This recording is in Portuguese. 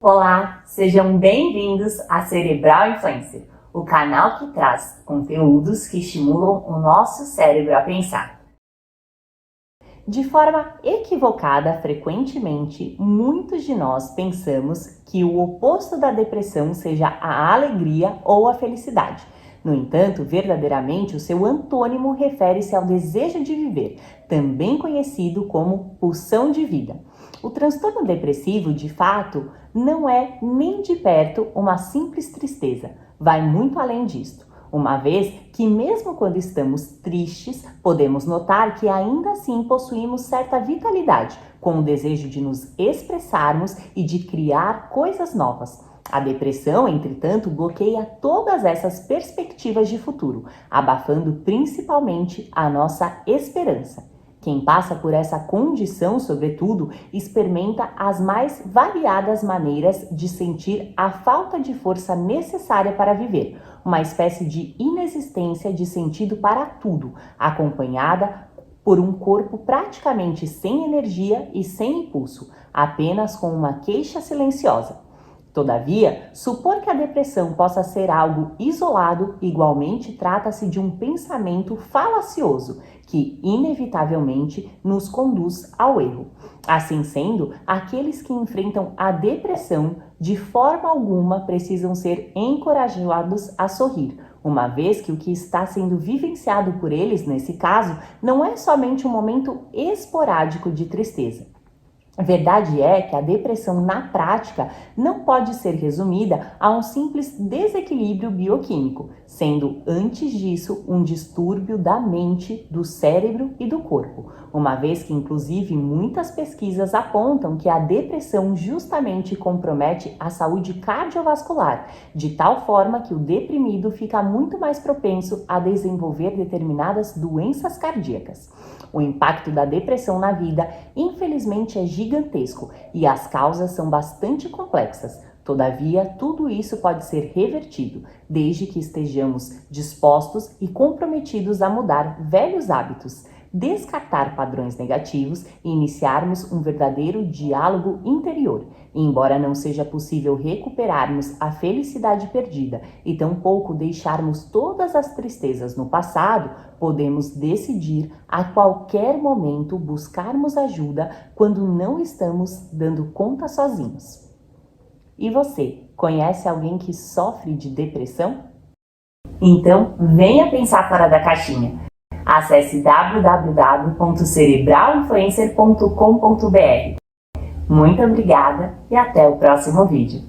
Olá, sejam bem-vindos a Cerebral Influencer, o canal que traz conteúdos que estimulam o nosso cérebro a pensar. De forma equivocada, frequentemente, muitos de nós pensamos que o oposto da depressão seja a alegria ou a felicidade. No entanto, verdadeiramente, o seu antônimo refere-se ao desejo de viver, também conhecido como pulsão de vida. O transtorno depressivo, de fato, não é nem de perto uma simples tristeza. Vai muito além disto, uma vez que mesmo quando estamos tristes, podemos notar que ainda assim possuímos certa vitalidade, com o desejo de nos expressarmos e de criar coisas novas. A depressão, entretanto, bloqueia todas essas perspectivas de futuro, abafando principalmente a nossa esperança. Quem passa por essa condição, sobretudo, experimenta as mais variadas maneiras de sentir a falta de força necessária para viver, uma espécie de inexistência de sentido para tudo, acompanhada por um corpo praticamente sem energia e sem impulso, apenas com uma queixa silenciosa. Todavia, supor que a depressão possa ser algo isolado, igualmente trata-se de um pensamento falacioso que, inevitavelmente, nos conduz ao erro. Assim sendo, aqueles que enfrentam a depressão, de forma alguma, precisam ser encorajados a sorrir, uma vez que o que está sendo vivenciado por eles, nesse caso, não é somente um momento esporádico de tristeza. A verdade é que a depressão, na prática, não pode ser resumida a um simples desequilíbrio bioquímico, sendo antes disso um distúrbio da mente, do cérebro e do corpo, uma vez que, inclusive, muitas pesquisas apontam que a depressão justamente compromete a saúde cardiovascular, de tal forma que o deprimido fica muito mais propenso a desenvolver determinadas doenças cardíacas. O impacto da depressão na vida, infelizmente, é gigantesco e as causas são bastante complexas. Todavia, tudo isso pode ser revertido, desde que estejamos dispostos e comprometidos a mudar velhos hábitos, descartar padrões negativos e iniciarmos um verdadeiro diálogo interior. E embora não seja possível recuperarmos a felicidade perdida e tampouco deixarmos todas as tristezas no passado, podemos decidir a qualquer momento buscarmos ajuda quando não estamos dando conta sozinhos. E você, conhece alguém que sofre de depressão? Então, venha pensar fora da caixinha. Acesse www.cerebralinfluencer.com.br. Muito obrigada e até o próximo vídeo.